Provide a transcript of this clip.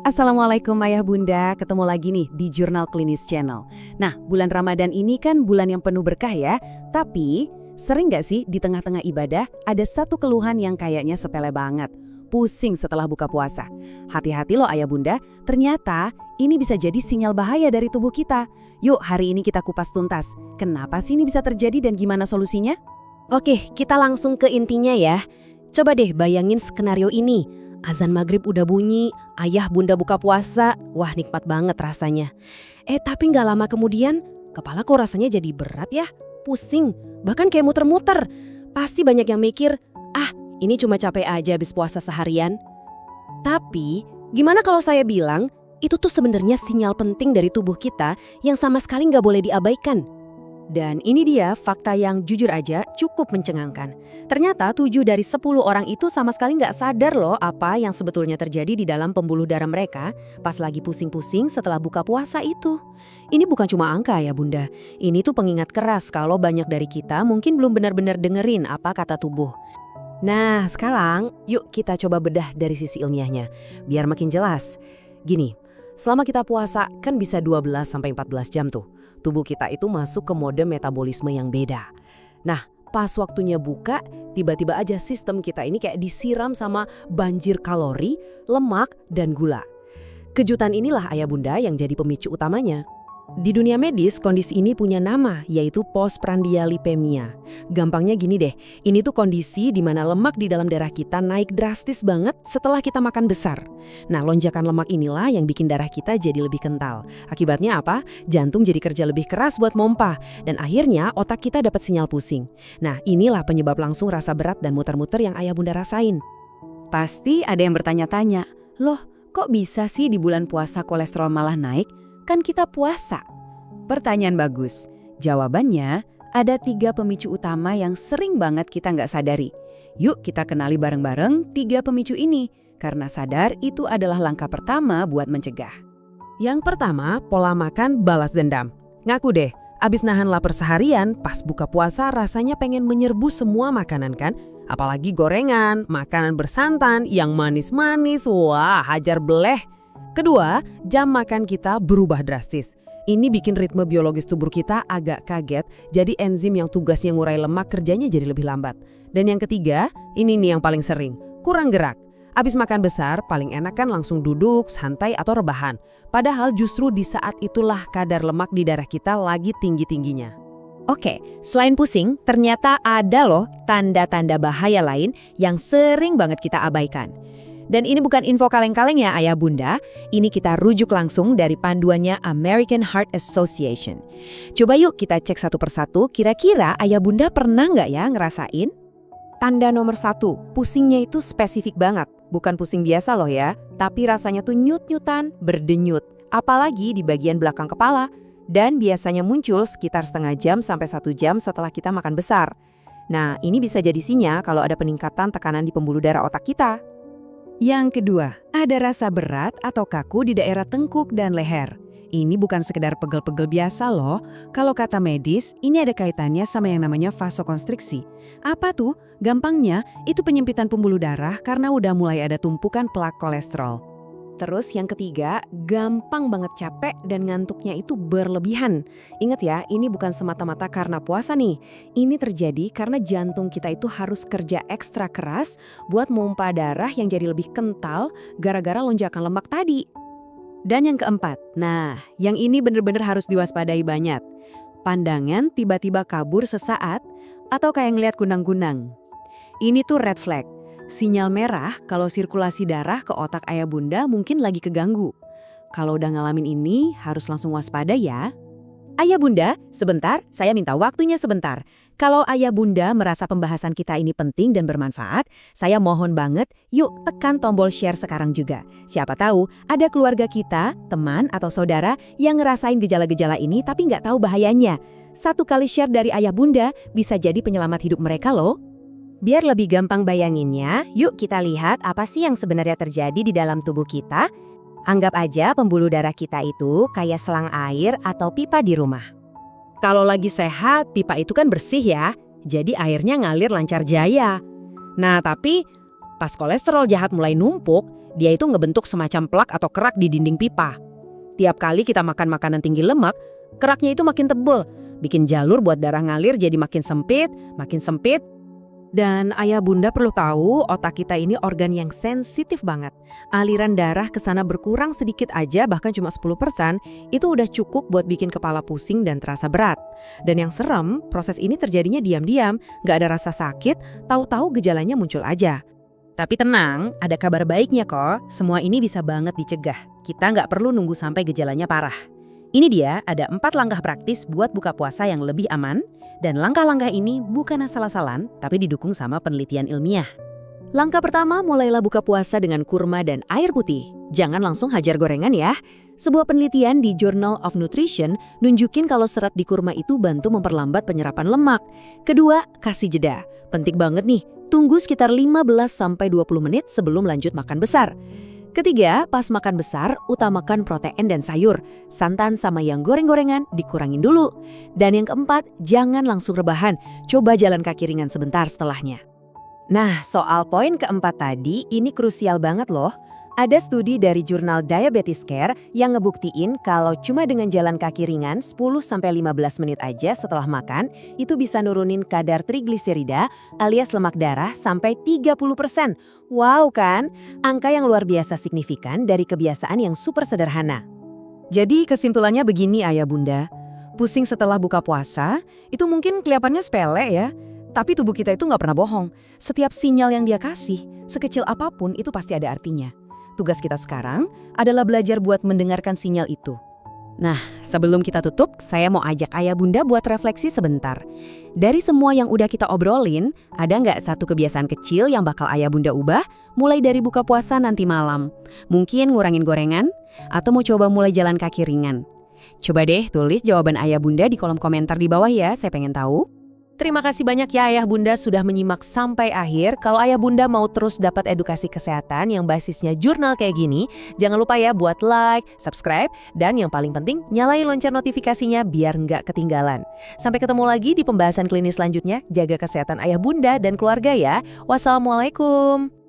Assalamualaikum Ayah Bunda, ketemu lagi nih di Jurnal Klinis Channel. Nah, bulan Ramadan ini kan bulan yang penuh berkah ya, tapi sering nggak sih di tengah-tengah ibadah ada satu keluhan yang kayaknya sepele banget, pusing setelah buka puasa. Hati-hati loh Ayah Bunda, ternyata ini bisa jadi sinyal bahaya dari tubuh kita. Yuk hari ini kita kupas tuntas, kenapa sih ini bisa terjadi dan gimana solusinya? Oke, kita langsung ke intinya ya. Coba deh bayangin skenario ini. Azan maghrib udah bunyi, ayah bunda buka puasa, wah nikmat banget rasanya. Tapi nggak lama kemudian, kepala kok rasanya jadi berat ya, pusing, bahkan kayak muter-muter. Pasti banyak yang mikir, ini cuma capek aja habis puasa seharian. Tapi, gimana kalau saya bilang, itu tuh sebenarnya sinyal penting dari tubuh kita yang sama sekali nggak boleh diabaikan. Dan ini dia fakta yang jujur aja cukup mencengangkan. Ternyata 7 dari 10 orang itu sama sekali nggak sadar loh apa yang sebetulnya terjadi di dalam pembuluh darah mereka pas lagi pusing-pusing setelah buka puasa itu. Ini bukan cuma angka ya Bunda, ini tuh pengingat keras kalau banyak dari kita mungkin belum benar-benar dengerin apa kata tubuh. Nah sekarang yuk kita coba bedah dari sisi ilmiahnya, biar makin jelas. Gini, selama kita puasa kan bisa 12-14 jam tuh. Tubuh kita itu masuk ke mode metabolisme yang beda. Nah, pas waktunya buka, tiba-tiba aja sistem kita ini kayak disiram sama banjir kalori, lemak, dan gula. Kejutan inilah Ayah Bunda yang jadi pemicu utamanya. Di dunia medis, kondisi ini punya nama, yaitu postprandial lipemia. Gampangnya gini deh, ini tuh kondisi di mana lemak di dalam darah kita naik drastis banget setelah kita makan besar. Nah, lonjakan lemak inilah yang bikin darah kita jadi lebih kental. Akibatnya apa? Jantung jadi kerja lebih keras buat mompa, dan akhirnya otak kita dapat sinyal pusing. Nah, inilah penyebab langsung rasa berat dan muter-muter yang Ayah Bunda rasain. Pasti ada yang bertanya-tanya, loh kok bisa sih di bulan puasa kolesterol malah naik? Kan kita puasa. Pertanyaan bagus. Jawabannya, ada 3 pemicu utama yang sering banget kita nggak sadari. Yuk kita kenali bareng-bareng 3 pemicu ini, karena sadar itu adalah langkah pertama buat mencegah. Yang pertama, pola makan balas dendam. Ngaku deh, abis nahan lapar seharian, pas buka puasa rasanya pengen menyerbu semua makanan kan? Apalagi gorengan, makanan bersantan, yang manis-manis, wah hajar beleh. Kedua, jam makan kita berubah drastis. Ini bikin ritme biologis tubuh kita agak kaget, jadi enzim yang tugasnya ngurai lemak kerjanya jadi lebih lambat. Dan yang ketiga, ini nih yang paling sering, kurang gerak. Abis makan besar, paling enak kan langsung duduk, santai atau rebahan. Padahal justru di saat itulah kadar lemak di darah kita lagi tinggi-tingginya. Oke, selain pusing, ternyata ada loh tanda-tanda bahaya lain yang sering banget kita abaikan. Dan ini bukan info kaleng-kaleng ya Ayah Bunda, ini kita rujuk langsung dari panduannya American Heart Association. Coba yuk kita cek satu persatu, kira-kira Ayah Bunda pernah nggak ya ngerasain? Tanda nomor 1, pusingnya itu spesifik banget, bukan pusing biasa loh ya, tapi rasanya tuh nyut-nyutan, berdenyut, apalagi di bagian belakang kepala, dan biasanya muncul sekitar setengah jam sampai 1 jam setelah kita makan besar. Nah, ini bisa jadi sinyal kalau ada peningkatan tekanan di pembuluh darah otak kita. Yang kedua, ada rasa berat atau kaku di daerah tengkuk dan leher. Ini bukan sekedar pegel-pegel biasa loh. Kalau kata medis, ini ada kaitannya sama yang namanya vasokonstriksi. Apa tuh? Gampangnya, itu penyempitan pembuluh darah karena udah mulai ada tumpukan plak kolesterol. Terus yang ketiga, gampang banget capek dan ngantuknya itu berlebihan. Ingat ya, ini bukan semata-mata karena puasa nih. Ini terjadi karena jantung kita itu harus kerja ekstra keras buat mompa darah yang jadi lebih kental gara-gara lonjakan lemak tadi. Dan yang keempat, nah yang ini bener-bener harus diwaspadai banget. Pandangan tiba-tiba kabur sesaat atau kayak ngeliat kunang-kunang. Ini tuh red flag. Sinyal merah kalau sirkulasi darah ke otak Ayah Bunda mungkin lagi keganggu. Kalau udah ngalamin ini, harus langsung waspada ya. Ayah Bunda, sebentar, saya minta waktunya sebentar. Kalau Ayah Bunda merasa pembahasan kita ini penting dan bermanfaat, saya mohon banget, yuk tekan tombol share sekarang juga. Siapa tahu ada keluarga kita, teman atau saudara yang ngerasain gejala-gejala ini tapi nggak tahu bahayanya. 1 kali share dari Ayah Bunda bisa jadi penyelamat hidup mereka loh. Biar lebih gampang bayanginnya, yuk kita lihat apa sih yang sebenarnya terjadi di dalam tubuh kita. Anggap aja pembuluh darah kita itu kayak selang air atau pipa di rumah. Kalau lagi sehat, pipa itu kan bersih ya, jadi airnya ngalir lancar jaya. Nah tapi pas kolesterol jahat mulai numpuk, Dia itu ngebentuk semacam plak atau kerak di dinding pipa. Tiap kali kita makan makanan tinggi lemak, keraknya itu makin tebal, bikin jalur buat darah ngalir jadi makin sempit, makin sempit. Dan ayah bunda perlu tahu, otak kita ini organ yang sensitif banget. Aliran darah ke sana berkurang sedikit aja, bahkan cuma 10%, itu udah cukup buat bikin kepala pusing dan terasa berat. Dan yang serem, proses ini terjadinya diam-diam, nggak ada rasa sakit, tahu-tahu gejalanya muncul aja. Tapi tenang, ada kabar baiknya kok, semua ini bisa banget dicegah. Kita nggak perlu nunggu sampai gejalanya parah. Ini dia, ada 4 langkah praktis buat buka puasa yang lebih aman, dan langkah-langkah ini bukan asal-asalan, tapi didukung sama penelitian ilmiah. Langkah pertama, mulailah buka puasa dengan kurma dan air putih. Jangan langsung hajar gorengan ya. Sebuah penelitian di Journal of Nutrition nunjukin kalau serat di kurma itu bantu memperlambat penyerapan lemak. Kedua, kasih jeda. Penting banget nih, tunggu sekitar 15-20 menit sebelum lanjut makan besar. Ketiga, pas makan besar, utamakan protein dan sayur. Santan sama yang goreng-gorengan dikurangin dulu. Dan yang keempat, jangan langsung rebahan. Coba jalan kaki ringan sebentar setelahnya. Nah, soal poin keempat tadi, ini krusial banget loh. Ada studi dari jurnal Diabetes Care yang ngebuktiin kalau cuma dengan jalan kaki ringan 10-15 menit aja setelah makan, itu bisa nurunin kadar trigliserida alias lemak darah sampai 30%. Wow kan? Angka yang luar biasa signifikan dari kebiasaan yang super sederhana. Jadi kesimpulannya begini ayah bunda, pusing setelah buka puasa itu mungkin kelihatannya sepele ya, tapi tubuh kita itu nggak pernah bohong. Setiap sinyal yang dia kasih, sekecil apapun itu pasti ada artinya. Tugas kita sekarang adalah belajar buat mendengarkan sinyal itu. Nah, sebelum kita tutup, saya mau ajak ayah bunda buat refleksi sebentar. Dari semua yang udah kita obrolin, ada nggak satu kebiasaan kecil yang bakal ayah bunda ubah mulai dari buka puasa nanti malam? Mungkin ngurangin gorengan, atau mau coba mulai jalan kaki ringan? Coba deh tulis jawaban ayah bunda di kolom komentar di bawah ya, saya pengen tahu. Terima kasih banyak ya ayah bunda sudah menyimak sampai akhir. Kalau ayah bunda mau terus dapat edukasi kesehatan yang basisnya jurnal kayak gini, jangan lupa ya buat like, subscribe, dan yang paling penting nyalain lonceng notifikasinya biar nggak ketinggalan. Sampai ketemu lagi di pembahasan klinis selanjutnya. Jaga kesehatan ayah bunda dan keluarga ya. Wassalamualaikum.